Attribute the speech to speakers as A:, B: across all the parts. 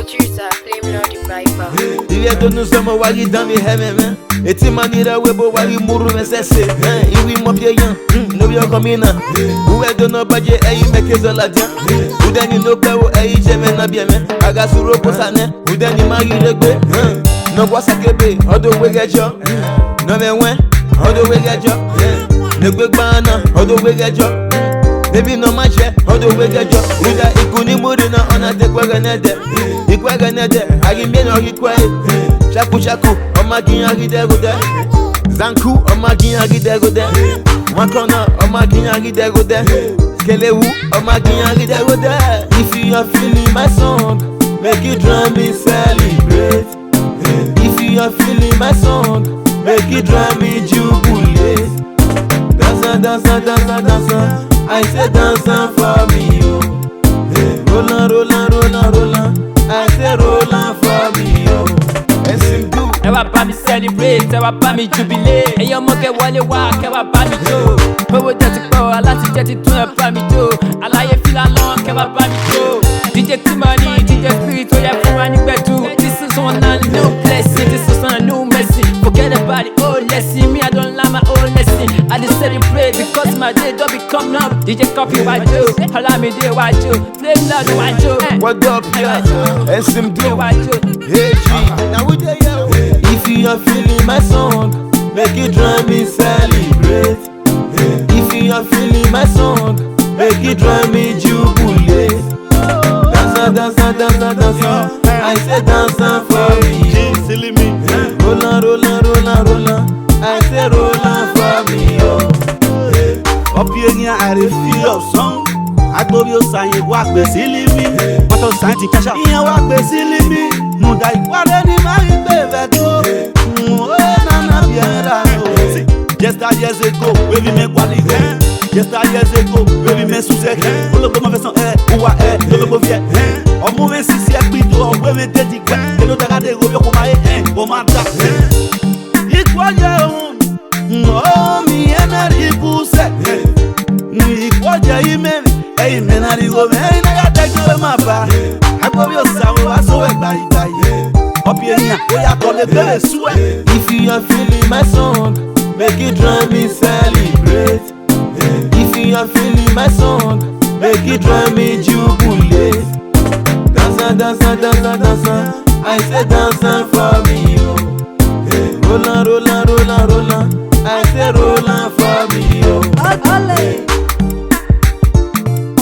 A: producer, Flame Lord the Viper.
B: Il est de nous sommes wali dans mes heaven. Et tu manira webo wali muru mesese. Iwi mo pieyan, no yo komina. Où est de nos badje ayi meke zoladia. Où dani no pewo ayi jeme na bieme. Aga suro posane, où dani mari regbe. No bois sakebe, odo wegejo. No me wen, odo wegejo. Ne gbe gbana, odo wegejo. Baby no mache, odo wegejo. Uda ikuni murina ona te kwegenede. Ikwegenede, agi mieno ikwe. Chaku chaku, oma ginya gidegode. Zanku, oma ginya gidegode. Wakona, oma ginya gidegode. Skelewu, oma ginya gidegode. If you are feeling my song, make it drum me celebrate. If you are feeling my song, make it drum me jubilate. Dansa, dansa, dansa, dansa. I say dansa for me, yo. Rollin', rollin', rollin', rollin'. I say rollin' for me, yo.
C: Ẹ wá bá mi celebrate, ẹ wá bá mi jubilate. Ẹ̀yin ọmọ kẹ wọlé wá, kẹ wá bá mi jó. Owó jẹ́ ti pọ̀, alátijẹ́ ti tún ẹ bá mi jó. Aláyé fìlà lọ́n, kẹ wá bá mi jó. DJ T-Money, DJ Spirit, ó yẹ fún wa ní gbẹ̀dú. This is one and no blessing, this is one no mercy. Forget about it, oh lesson, me I don't like my own lesson. I just celebrate because my day don't become numb. DJ Copy wájú, Olamide wájú, Flame Lord wájú.
B: What up, yeah? SMD
C: wájú.
B: Hey G, now we there, yo. If you are feeling my song, make it drum me celebrate. If you are feeling my song, make it drum me jubilate. Dansa, dansa, dansa, dansa. I say dansa for me.
D: Silly me.
B: Rollin', rollin', rollin', rollin'. I say rollin' for me, yo.
D: Up here, I feel your song. I go your sign, you walk with silly me. What a sign to catch up. You walk with silly me. No, that what any man baby do. Just a years ago, we make quality. Just a years ago, we make success. All of my version, who are the viet. Or moving since you quit or women dedicated. You know that they go your my hand, or my duck. Equal your own. Oh, me and I pussy. Equal your email. Amen. I go, man. I got you my back. I go your sound, I saw it by. Up here, we are called a very sweat.
B: If you are feeling my song, make it drum me celebrate. If you are feeling my song, make it drum me jubilate. Dansa, dansa, dansa, dansa. I say dansa for me, yo. Rollin', rollin', rollin', rollin'. I say rollin' for me, yo.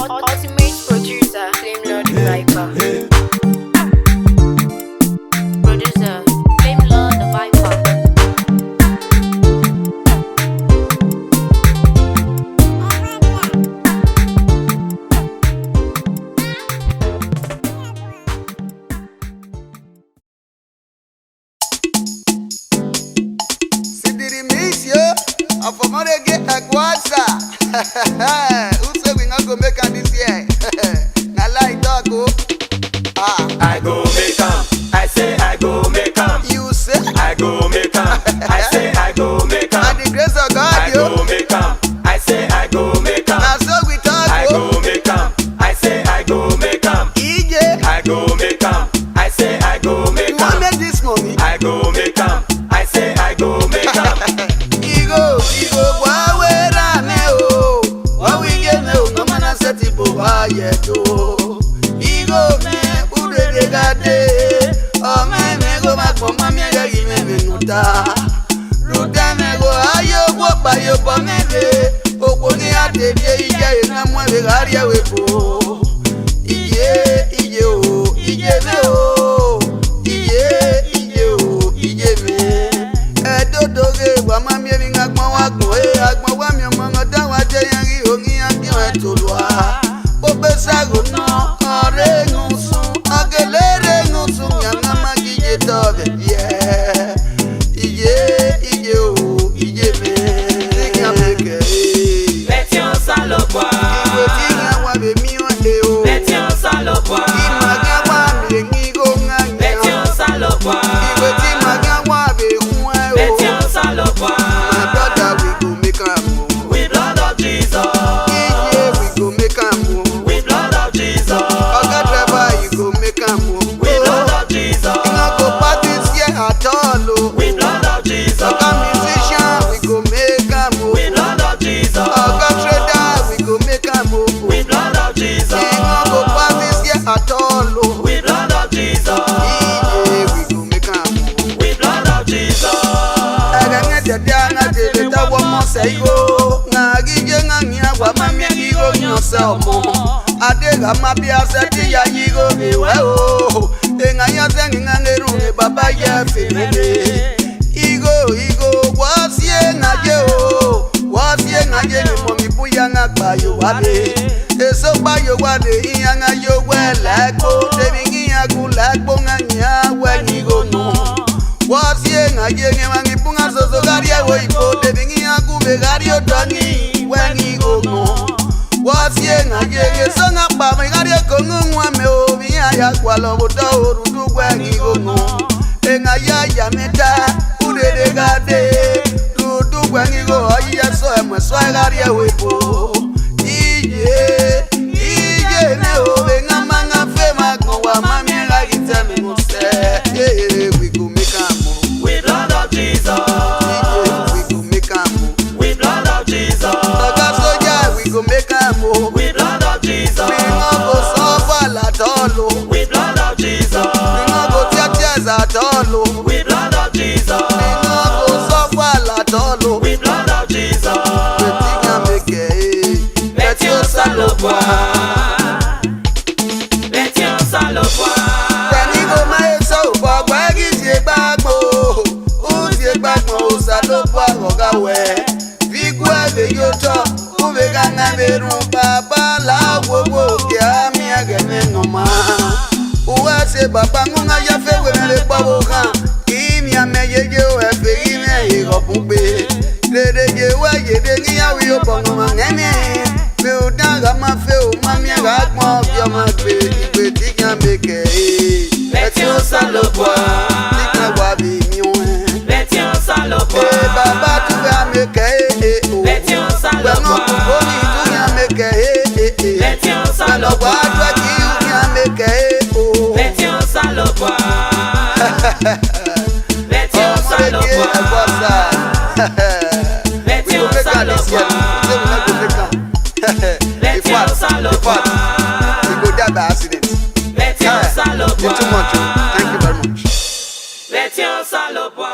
A: Ultimate producer, Flame Lord the Viper. Producer, Flame Lord the Viper.
E: For more get a guasa. Who say we not go make am this year? Na lie talk oh.
F: I go make am. I say I go make am.
E: You say
F: I go make am. I say I go make am.
E: by the grace of God
F: I
E: yo.
F: go make am. I say I go make am.
E: Na so we talk
F: I
E: oh.
F: go make am. I say I go make am.
E: EJ,
F: I go make am. I say I go
E: you
F: make
E: want
F: am.
E: make this money?
F: I go make am. I say I go make am.
E: Igo, wawe rame o. Wawe gene o, no mana seti bo wa yeto. Igo me ude de gade. O me go ma po ma mi ga gi me nuta. Ruta me go ayo go pa yo po me de. Opo ni ate de ije na mo be gari we po. Ije o, ije me o. Ije o, ije me. Doge wa mami mi ngagbon wa gbon agbon wa mi omo ngodan wa je yan ri orin akin e tolua o be sago na ore ngusun agelere ngusun yan ma gije to be ije o ije me nya meke
F: Let your salo kwa.
E: iwe ti yan wa be mi o se igo ngagije nganya kwa mamia igo nyose omo adega mabia se ti ya igo biwe o enganya se ngangeru ne baba ya femele igo wasie ngaje o wasie ngaje ni momi buya ngakpa yo wade eso ba yo wade iyanga yo wele ko tebi ngiya kula ko nganya we igo no wasie ngaje ni mangi punga soso garia wo ipo tebi ngiya ku be gario tani we igo no wasie ngaje eso ngakpa me garia ko ngwa me o biya ya kwalo bodo orudu we igo no engaya ya meta udede gade dudu gwangigo oya so emwe so garia wepo ije ne o benga manga fema ko wa mami la gitame mo se we go make am
F: with blood of Jesus.
E: we go make am
F: With blood of Jesus.
E: Oga soja we go make am
F: With blood of Jesus.
E: we no go suffer at all
F: With blood of Jesus.
E: we no go tears at all
F: With blood of Jesus.
E: we no go suffer at all
F: With blood of Jesus. Betio salopwa. Betio salopwa.
E: Tanigo mae so gbogbo gisi gbagbo o ti gbagbo o salopwa ogawe figwa be yoto o be ganga beru baba la wowo ke ami agene ngoma o se baba ngunga ya fe we le pawo kan kimi ameyeje o e fe ime iro bugbe dede je wa yede ni awi o bono ma ngene me o danga ma fe o mami ga gbon bi o ma gbe igbe ti kan beke
F: Betio salopwa.
E: tika wa bi mi o
F: Betio salopwa.
E: baba tu ga meke o
F: Betio
E: gbe no
F: salopwa.
E: ko ni tu ya meke
F: Betio
E: lo
F: salopwa.
E: wa tu ki u ya meke o
F: Betio salopwa. Betio salopwa. Betio salopwa. Betio salopwa. Betio salopwa.
E: Thank you very much.
F: Betio salopwa.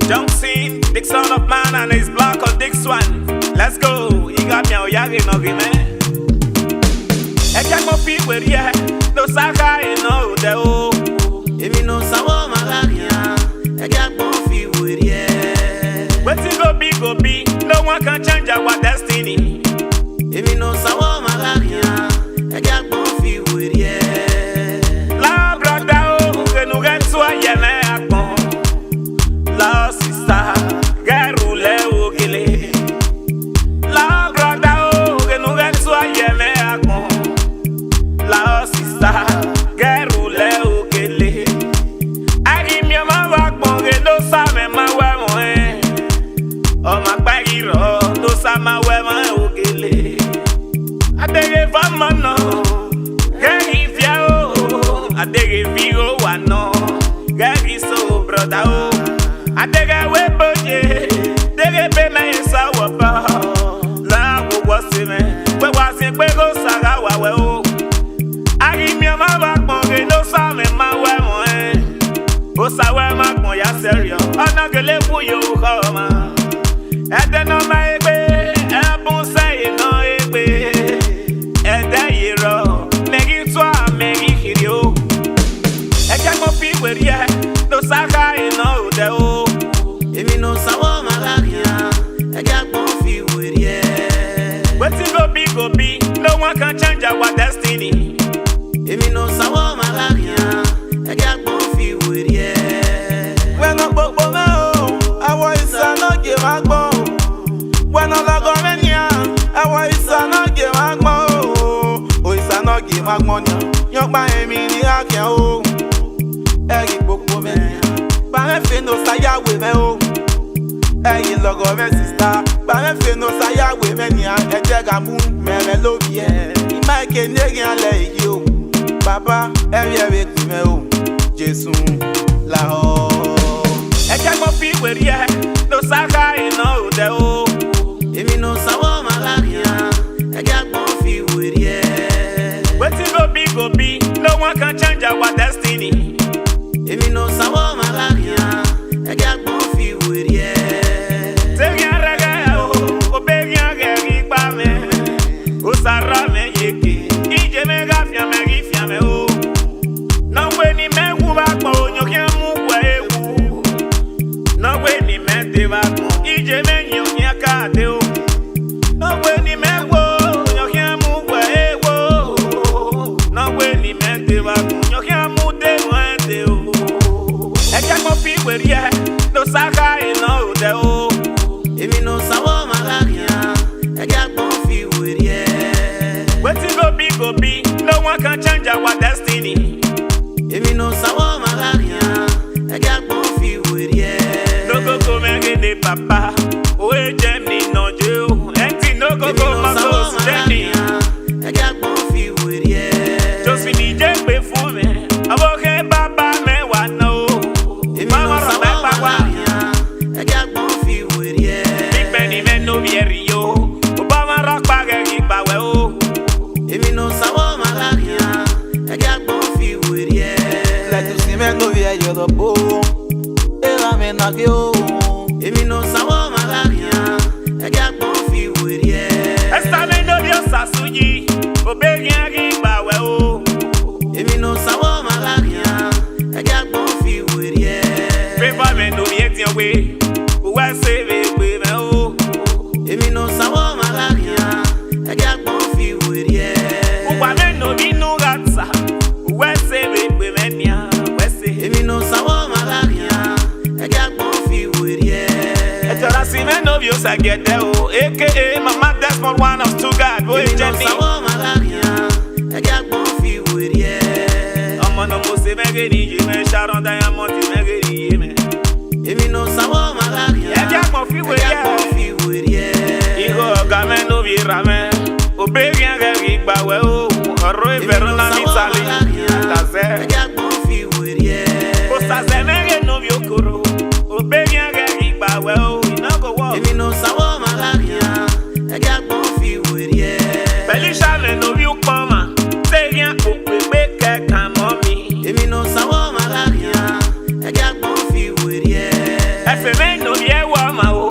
G: Jump scene, Dick son of man and his block of Dick Swan. Let's go, he got me a yagi no man. I can't go feet with ya, no saka in no de o.
B: If you know Sawa Malaria, I can't go feel with ya.
G: Waiting go be, no one can change our destiny.
B: If you know Sawa Malaria, I can't go feel with ya.
G: La brother, oh, que nous gagne soit yéme à con. La sister, garule ou gile. La brother, oh, que nous gagne soit yéme à con. La sister, garule ou gile. Agi mi ma wa con que no sabe ma wa moe. O ma bagiro, no sabe ma wa o gile. Adege fama no, gari fiao. Adege figo wano, gari so brother o. Adege weboje, dege pena esa wapa. La wo wasime, we wasi kwego saga wawe o. Agi mi ama bakmonge no same ma we moe. O sawe makmon ya serio, anagele fuyo koma. Ede no ma egbe, ebun seye no egbe. Ede yiro, megi twa megi hirio. Eke mo fi werie, no saka ino ude o.
B: If you know Sawa Malaria, I can't go feel with ya.
G: Waiting go be, no one can change our destiny.
B: If you know Sawa Malaria, I can't go feel with ya.
G: When I book for me, I was not give a go. When I go mania, I was not give a go. Oh, it's not give a money. Young by me, I can't oh. Eggy book for me. But no saya with me oh. Eggy logo of sister. But no saya with me. A jagamoon, me love ye. My Canadian like you. Papa, every week me oh. Jesus, la ho. I can't go feel with ya. No saka in no de o.
B: If you know Sawa Malaria, I can't go feel with ya.
G: Waiting go be, no one can change our destiny.
B: If you know Sawa Malaria, I can't go feel with ya.
G: when he met Wubako, you can't move away. No when he met Devako, EJ men you can't do. No when he met Wo, you can't move away. No when he met Devako, you can't move them one day. I can't go feel with ya, no Saka, you know, the
E: If you know Sawa Malaria, I can't go feel with ya.
G: Wetin go be, no one can change our destiny.
E: If you know Sawa Malaria, I can't go feel with ya.
G: No go make the papa, oh Jenny no Joe, and no go Marcos Jenny.
E: I can't go feel with ya.
G: Just finish me for me. I walk here, Papa, me one no. Mama,
E: I can't go feel with ya.
G: Big Benny men no Rio, Obama rock bag and keep away.
E: If you know Sawa Malaria, I can't go feel with ya.
B: Let you see me no via your the boom. Me knock you.
E: If you know Sawa Malaria, I can't go feel with ya.
G: Esta me no Dios Sasuji, Obey and Bawe.
E: If you know Sawa Malaria, I can't go feel with ya.
G: Favor me no yet your way. Who I save it with me.
E: If you know Sawa Malaria, I can't go feel with ya.
G: Who I may no be no gatsa. Who I save it with me.
E: If you know Sawa Malaria, I can't go feel with ya.
G: I see men of yours I get there. AKA Mama Desmond, one of two God. Boy,
E: If you know
G: Jenny.
E: Sawa Malaria, I can't go feel with ya.
G: I'm on the most Megani, Jimmy, Sharon Diamond, Megani.
E: If you know Sawa Malaria,
G: I can't go feel with
E: I can't go feel with ya.
G: Igo Gamen of Irame. Obey and Gary Bawe. Roy
E: If you know
G: Verona
E: Sawa
G: Mitali.
E: Malaria,
G: That's
E: I
G: it.
E: can't go feel with ya.
G: Posta Zemegan of Yokoro. Obey and Gary Bawe.
E: If you know Sawa Malaria, I can't go feel with ya.
G: Belisha no you come. Say ya make a come on me.
E: If you know Sawa Malaria, I can't go feel with ya.
G: FMN no ye wama.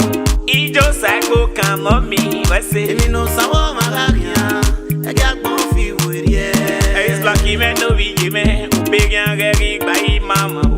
G: Ijo Sako come on me. What's
E: If
G: it?
E: you know Sawa Malaria, I can't go feel with ya.
G: It's lucky men no be Jimmy. Obey and Gary by Mama.